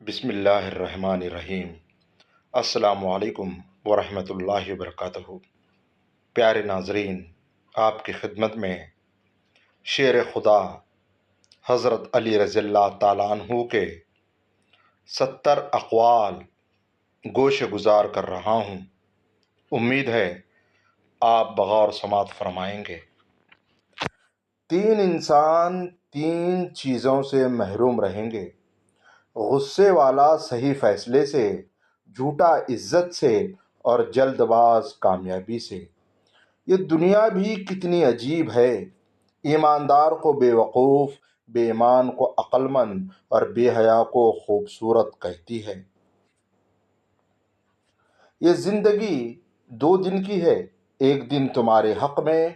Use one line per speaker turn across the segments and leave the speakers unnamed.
بسم اللہ الرحمن الرحیم۔ السلام علیکم ورحمۃ اللہ وبرکاتہ۔ پیارے ناظرین، آپ کی خدمت میں شیر خدا حضرت علی رضی اللہ تعالیٰ عنہ کے 70 اقوال گوش گزار کر رہا ہوں۔ امید ہے آپ بغور سماعت فرمائیں گے۔ 3 انسان 3 چیزوں سے محروم رہیں گے: غصے والا صحیح فیصلے سے، جھوٹا عزت سے، اور جلد باز کامیابی سے۔ یہ دنیا بھی کتنی عجیب ہے، ایماندار کو بے وقوف، بے ایمان کو عقل مند اور بے حیا کو خوبصورت کہتی ہے۔ یہ زندگی 2 دن کی ہے، ایک دن تمہارے حق میں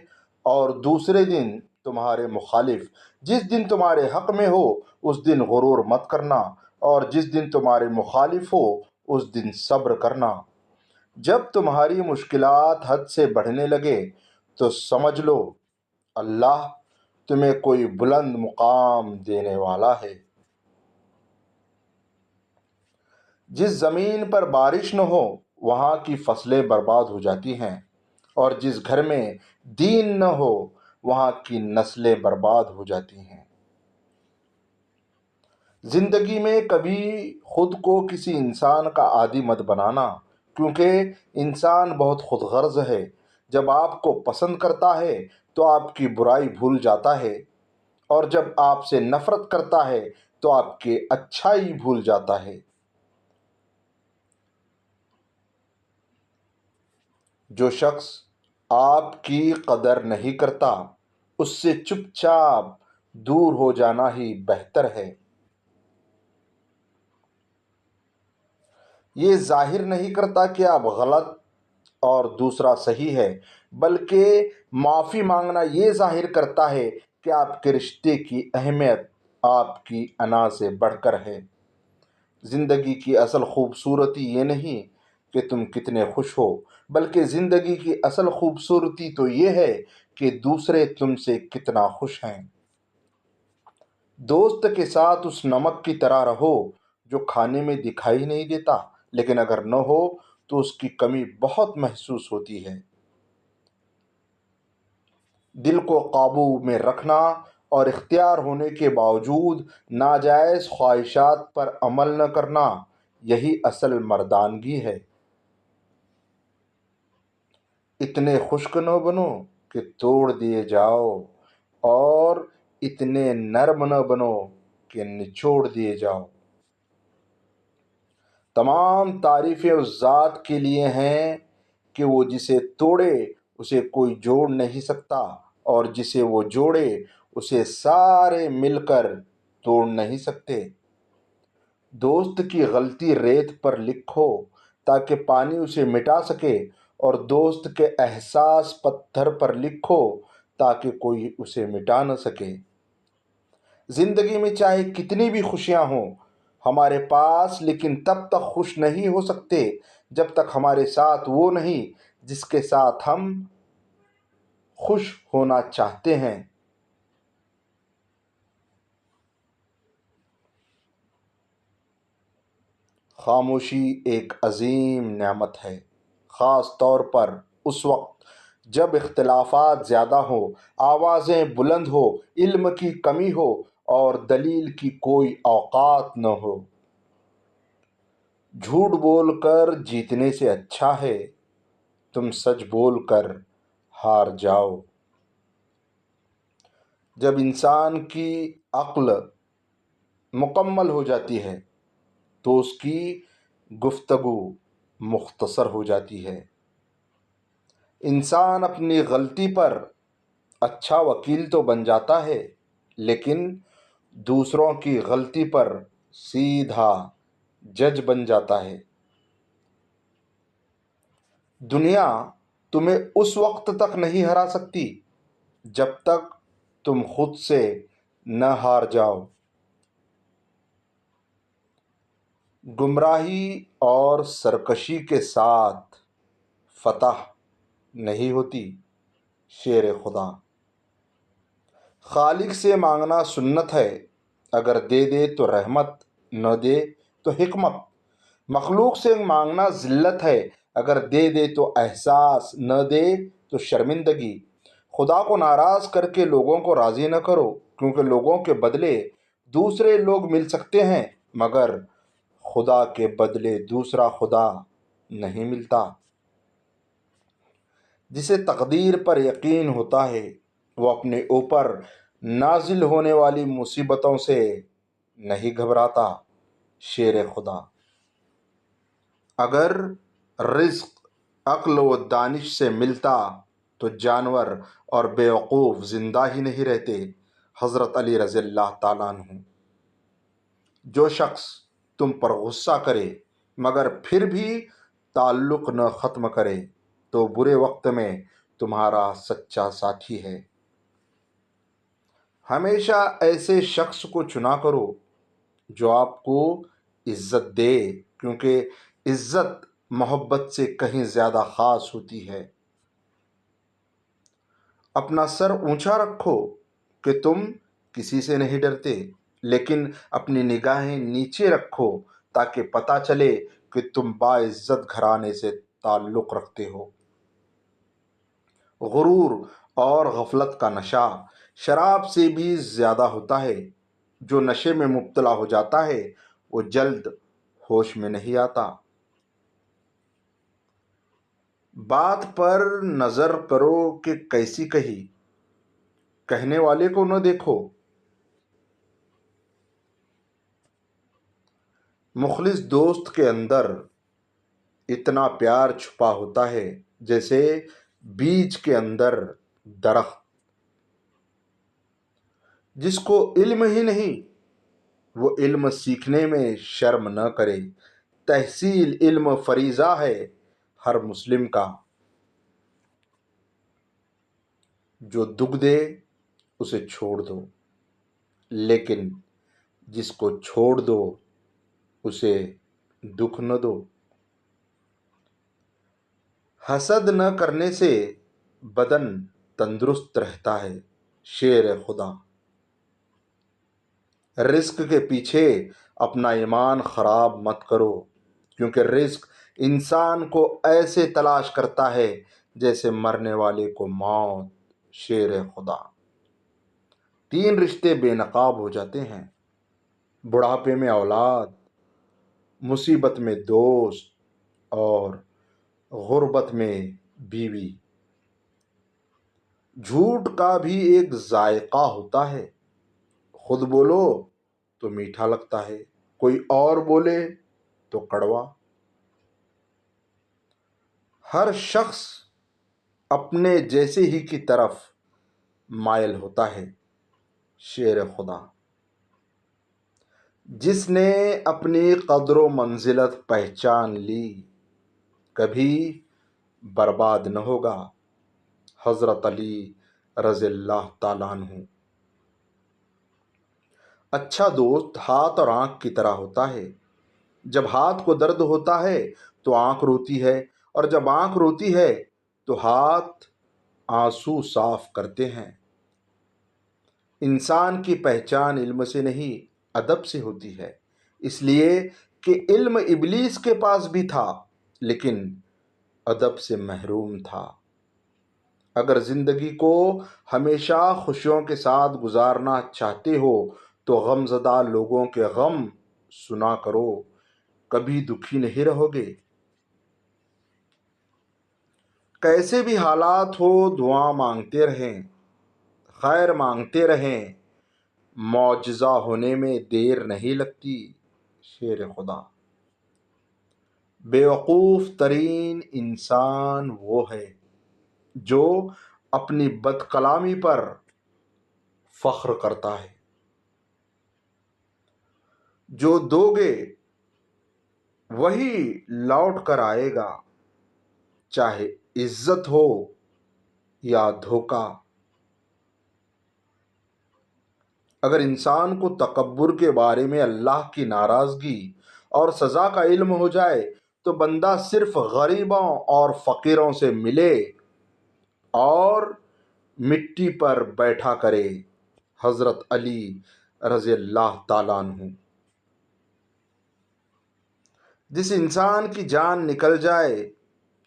اور دوسرے دن تمہارے مخالف۔ جس دن تمہارے حق میں ہو اس دن غرور مت کرنا، اور جس دن تمہارے مخالف ہو اس دن صبر کرنا۔ جب تمہاری مشکلات حد سے بڑھنے لگے تو سمجھ لو اللہ تمہیں کوئی بلند مقام دینے والا ہے۔ جس زمین پر بارش نہ ہو وہاں کی فصلیں برباد ہو جاتی ہیں، اور جس گھر میں دین نہ ہو وہاں کی نسلیں برباد ہو جاتی ہیں۔ زندگی میں کبھی خود کو کسی انسان کا عادی مت بنانا، کیونکہ انسان بہت خود غرض ہے۔ جب آپ کو پسند کرتا ہے تو آپ کی برائی بھول جاتا ہے، اور جب آپ سے نفرت کرتا ہے تو آپ کی اچھائی بھول جاتا ہے۔ جو شخص آپ کی قدر نہیں کرتا اس سے چپ چاپ دور ہو جانا ہی بہتر ہے۔ یہ ظاہر نہیں کرتا کہ آپ غلط اور دوسرا صحیح ہے، بلکہ معافی مانگنا یہ ظاہر کرتا ہے کہ آپ کے رشتے کی اہمیت آپ کی انا سے بڑھ کر ہے۔ زندگی کی اصل خوبصورتی یہ نہیں کہ تم کتنے خوش ہو، بلکہ زندگی کی اصل خوبصورتی تو یہ ہے کہ دوسرے تم سے کتنا خوش ہیں۔ دوست کے ساتھ اس نمک کی طرح رہو جو کھانے میں دکھائی نہیں دیتا، لیکن اگر نہ ہو تو اس کی کمی بہت محسوس ہوتی ہے۔ دل کو قابو میں رکھنا اور اختیار ہونے کے باوجود ناجائز خواہشات پر عمل نہ کرنا، یہی اصل مردانگی ہے۔ اتنے خشک نہ بنو کہ توڑ دیے جاؤ، اور اتنے نرم نہ بنو کہ نچوڑ دیے جاؤ۔ تمام تعریفیں اس ذات کے لیے ہیں کہ وہ جسے توڑے اسے کوئی جوڑ نہیں سکتا، اور جسے وہ جوڑے اسے سارے مل کر توڑ نہیں سکتے۔ دوست کی غلطی ریت پر لکھو تاکہ پانی اسے مٹا سکے، اور دوست کے احساس پتھر پر لکھو تاکہ کوئی اسے مٹا نہ سکے۔ زندگی میں چاہے کتنی بھی خوشیاں ہوں ہمارے پاس، لیکن تب تک خوش نہیں ہو سکتے جب تک ہمارے ساتھ وہ نہیں جس کے ساتھ ہم خوش ہونا چاہتے ہیں۔ خاموشی ایک عظیم نعمت ہے، خاص طور پر اس وقت جب اختلافات زیادہ ہوں، آوازیں بلند ہو، علم کی کمی ہو اور دلیل کی کوئی اوقات نہ ہو۔ جھوٹ بول کر جیتنے سے اچھا ہے تم سچ بول کر ہار جاؤ۔ جب انسان کی عقل مکمل ہو جاتی ہے تو اس کی گفتگو مختصر ہو جاتی ہے۔ انسان اپنی غلطی پر اچھا وکیل تو بن جاتا ہے، لیکن دوسروں کی غلطی پر سیدھا جج بن جاتا ہے۔ دنیا تمہیں اس وقت تک نہیں ہرا سکتی جب تک تم خود سے نہ ہار جاؤ۔ گمراہی اور سرکشی کے ساتھ فتح نہیں ہوتی۔ شیر خدا۔ خالق سے مانگنا سنت ہے، اگر دے دے تو رحمت، نہ دے تو حکمت، مخلوق سے مانگنا ذلت ہے، اگر دے دے تو احساس، نہ دے تو شرمندگی۔ خدا کو ناراض کر کے لوگوں کو راضی نہ کرو، کیونکہ لوگوں کے بدلے دوسرے لوگ مل سکتے ہیں، مگر خدا کے بدلے دوسرا خدا نہیں ملتا۔ جسے تقدیر پر یقین ہوتا ہے وہ اپنے اوپر نازل ہونے والی مصیبتوں سے نہیں گھبراتا۔ شیر خدا۔ اگر رزق عقل و دانش سے ملتا تو جانور اور بیوقوف زندہ ہی نہیں رہتے۔ حضرت علی رضی اللہ تعالیٰ عنہ۔ جو شخص تم پر غصہ کرے مگر پھر بھی تعلق نہ ختم کرے تو برے وقت میں تمہارا سچا ساتھی ہے۔ ہمیشہ ایسے شخص کو چنا کرو جو آپ کو عزت دے، کیونکہ عزت محبت سے کہیں زیادہ خاص ہوتی ہے۔ اپنا سر اونچا رکھو کہ تم کسی سے نہیں ڈرتے، لیکن اپنی نگاہیں نیچے رکھو تاکہ پتہ چلے کہ تم باعزت گھرانے سے تعلق رکھتے ہو۔ غرور اور غفلت کا نشہ شراب سے بھی زیادہ ہوتا ہے۔ جو نشے میں مبتلا ہو جاتا ہے وہ جلد ہوش میں نہیں آتا۔ بات پر نظر کرو کہ کیسی کہی، کہنے والے کو نہ دیکھو۔ مخلص دوست کے اندر اتنا پیار چھپا ہوتا ہے جیسے بیج کے اندر درخت۔ جس کو علم ہی نہیں وہ علم سیکھنے میں شرم نہ کرے۔ تحصیل علم فریضہ ہے ہر مسلم کا۔ جو دکھ دے اسے چھوڑ دو، لیکن جس کو چھوڑ دو اسے دکھ نہ دو۔ حسد نہ کرنے سے بدن تندرست رہتا ہے۔ شیر خدا۔ رزق کے پیچھے اپنا ایمان خراب مت کرو، کیونکہ رزق انسان کو ایسے تلاش کرتا ہے جیسے مرنے والے کو موت۔ شیر خدا۔ 3 رشتے بے نقاب ہو جاتے ہیں: بڑھاپے میں اولاد، مصیبت میں دوست، اور غربت میں بیوی۔ جھوٹ کا بھی ایک ذائقہ ہوتا ہے، خود بولو تو میٹھا لگتا ہے، کوئی اور بولے تو کڑوا۔ ہر شخص اپنے جیسے ہی کی طرف مائل ہوتا ہے۔ شیر خدا۔ جس نے اپنی قدر و منزلت پہچان لی کبھی برباد نہ ہوگا۔ حضرت علی رضی اللہ تعالیٰ عنہ۔ اچھا دوست ہاتھ اور آنکھ کی طرح ہوتا ہے۔ جب ہاتھ کو درد ہوتا ہے تو آنکھ روتی ہے، اور جب آنکھ روتی ہے تو ہاتھ آنسو صاف کرتے ہیں۔ انسان کی پہچان علم سے نہیں ادب سے ہوتی ہے، اس لیے کہ علم ابلیس کے پاس بھی تھا لیکن ادب سے محروم تھا۔ اگر زندگی کو ہمیشہ خوشیوں کے ساتھ گزارنا چاہتے ہو تو غم زدہ لوگوں کے غم سنا کرو، کبھی دکھی نہیں رہو گے۔ کیسے بھی حالات ہو دعا مانگتے رہیں، خیر مانگتے رہیں، معجزہ ہونے میں دیر نہیں لگتی۔ شیر خدا۔ بیوقوف ترین انسان وہ ہے جو اپنی بد کلامی پر فخر کرتا ہے۔ جو دو گے وہی لوٹ کر آئے گا، چاہے عزت ہو یا دھوکہ۔ اگر انسان کو تکبر کے بارے میں اللہ کی ناراضگی اور سزا کا علم ہو جائے تو بندہ صرف غریبوں اور فقیروں سے ملے اور مٹی پر بیٹھا کرے۔ حضرت علی رضی اللہ تعالیٰ عنہ۔ جس انسان کی جان نکل جائے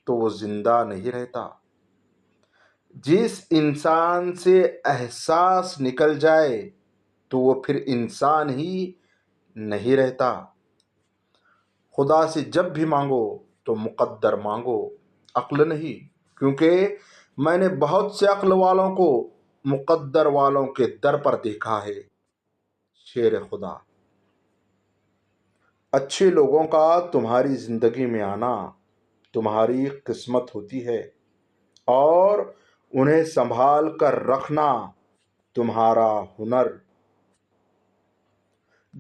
تو وہ زندہ نہیں رہتا، جس انسان سے احساس نکل جائے تو وہ پھر انسان ہی نہیں رہتا۔ خدا سے جب بھی مانگو تو مقدر مانگو، عقل نہیں، کیونکہ میں نے بہت سے عقل والوں کو مقدر والوں کے در پر دیکھا ہے۔ شیر خدا۔ اچھے لوگوں کا تمہاری زندگی میں آنا تمہاری قسمت ہوتی ہے، اور انہیں سنبھال کر رکھنا تمہارا ہنر۔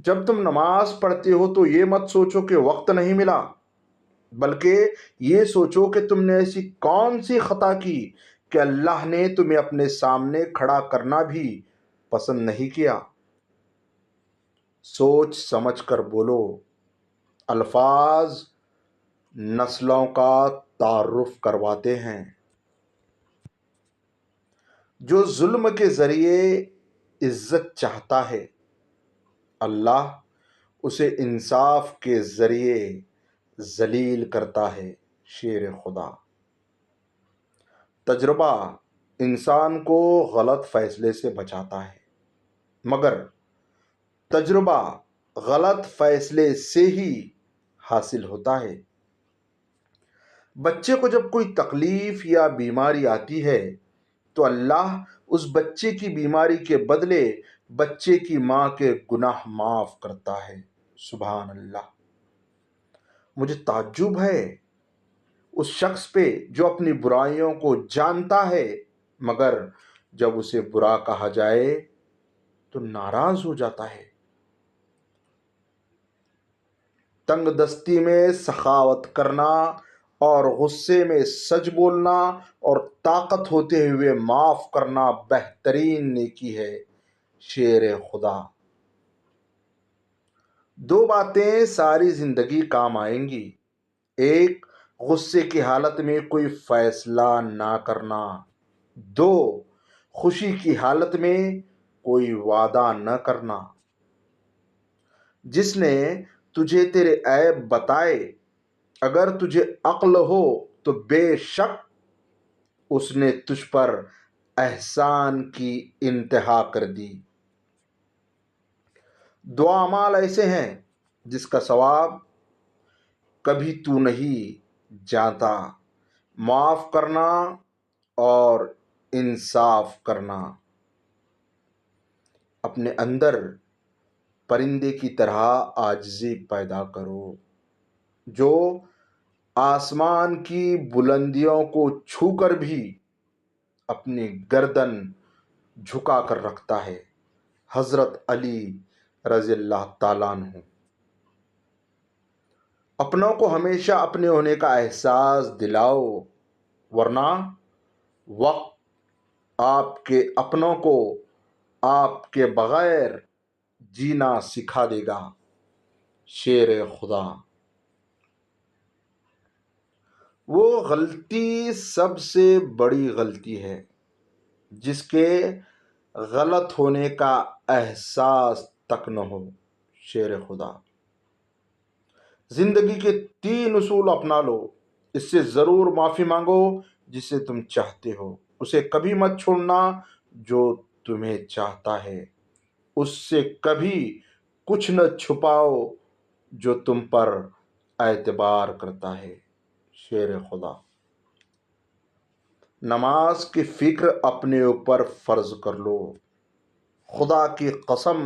جب تم نماز پڑھتے ہو تو یہ مت سوچو کہ وقت نہیں ملا، بلکہ یہ سوچو کہ تم نے ایسی کون سی خطا کی کہ اللہ نے تمہیں اپنے سامنے کھڑا کرنا بھی پسند نہیں کیا۔ سوچ سمجھ کر بولو۔ الفاظ نسلوں کا تعارف کرواتے ہیں۔ جو ظلم کے ذریعے عزت چاہتا ہے، اللہ اسے انصاف کے ذریعے ذلیل کرتا ہے۔ شیر خدا۔ تجربہ انسان کو غلط فیصلے سے بچاتا ہے، مگر تجربہ غلط فیصلے سے ہی حاصل ہوتا ہے۔ بچے کو جب کوئی تکلیف یا بیماری آتی ہے تو اللہ اس بچے کی بیماری کے بدلے بچے کی ماں کے گناہ معاف کرتا ہے۔ سبحان اللہ۔ مجھے تعجب ہے اس شخص پہ جو اپنی برائیوں کو جانتا ہے، مگر جب اسے برا کہا جائے تو ناراض ہو جاتا ہے۔ تنگ دستی میں سخاوت کرنا اور غصے میں سچ بولنا اور طاقت ہوتے ہوئے معاف کرنا بہترین نیکی ہے۔ شیر خدا۔ دو باتیں ساری زندگی کام آئیں گی۔ ایک، غصے کی حالت میں کوئی فیصلہ نہ کرنا۔ دو، خوشی کی حالت میں کوئی وعدہ نہ کرنا۔ جس نے تجھے تیرے عیب بتائے، اگر تجھے عقل ہو تو بے شک اس نے تجھ پر احسان کی انتہا کر دی۔ دو اعمال ایسے ہیں جس کا ثواب کبھی تو نہیں جانتا: معاف کرنا اور انصاف کرنا۔ اپنے اندر پرندے کی طرح عاجزی پیدا کرو، جو آسمان کی بلندیوں کو چھو کر بھی اپنی گردن جھکا کر رکھتا ہے۔ حضرت علی رضی اللہ تعالیٰ عنہ۔ اپنوں کو ہمیشہ اپنے ہونے کا احساس دلاؤ، ورنہ وقت آپ کے اپنوں کو آپ کے بغیر جینا سکھا دے گا۔ شیر خدا۔ وہ غلطی سب سے بڑی غلطی ہے جس کے غلط ہونے کا احساس تک نہ ہو۔ شیر خدا۔ زندگی کے 3 اصول اپنا لو۔ اس سے ضرور معافی مانگو جسے تم چاہتے ہو، اسے کبھی مت چھوڑنا جو تمہیں چاہتا ہے، اس سے کبھی کچھ نہ چھپاؤ جو تم پر اعتبار کرتا ہے۔ شیر خدا۔ نماز کی فکر اپنے اوپر فرض کر لو۔ خدا کی قسم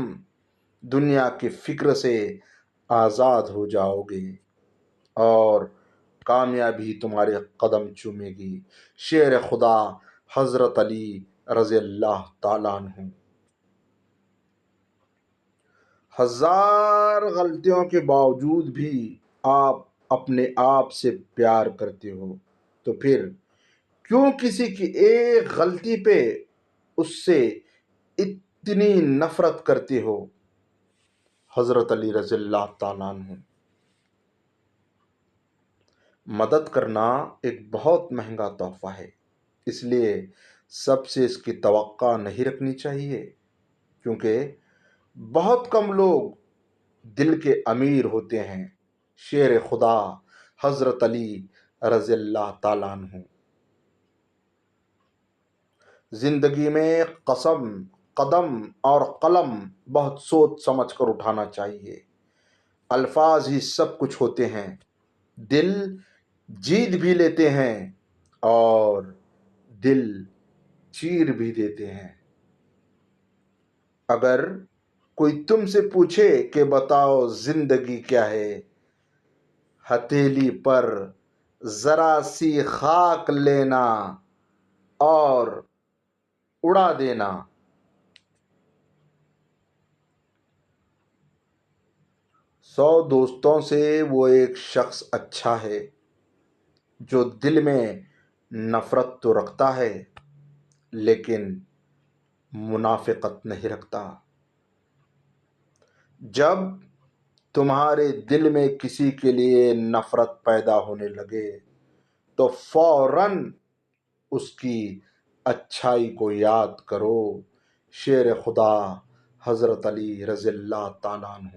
دنیا کی فکر سے آزاد ہو جاؤ گے اور کامیابی تمہارے قدم چومے گی۔ شیر خدا حضرت علی رضی اللہ تعالیٰ عنہ۔ ہزار غلطیوں کے باوجود بھی آپ اپنے آپ سے پیار کرتے ہو، تو پھر کیوں کسی کی ایک غلطی پہ اس سے اتنی نفرت کرتے ہو؟ حضرت علی رضی اللہ تعالیٰ عنہ۔ مدد کرنا ایک بہت مہنگا تحفہ ہے، اس لیے سب سے اس کی توقع نہیں رکھنی چاہیے، کیونکہ بہت کم لوگ دل کے امیر ہوتے ہیں۔ شیر خدا حضرت علی رضی اللہ تعالیٰ عنہ۔ زندگی میں قسم، قدم اور قلم بہت سوچ سمجھ کر اٹھانا چاہیے۔ الفاظ ہی سب کچھ ہوتے ہیں، دل جیت بھی لیتے ہیں اور دل چیر بھی دیتے ہیں۔ اگر کوئی تم سے پوچھے کہ بتاؤ زندگی کیا ہے، ہتھیلی پر ذرا سی خاک لینا اور اڑا دینا۔ 100 دوستوں سے وہ ایک شخص اچھا ہے جو دل میں نفرت تو رکھتا ہے لیکن منافقت نہیں رکھتا۔ جب تمہارے دل میں کسی کے لیے نفرت پیدا ہونے لگے تو فوراً اس کی اچھائی کو یاد کرو۔ شیر خدا حضرت علی رضی اللہ تعالیٰ عنہ۔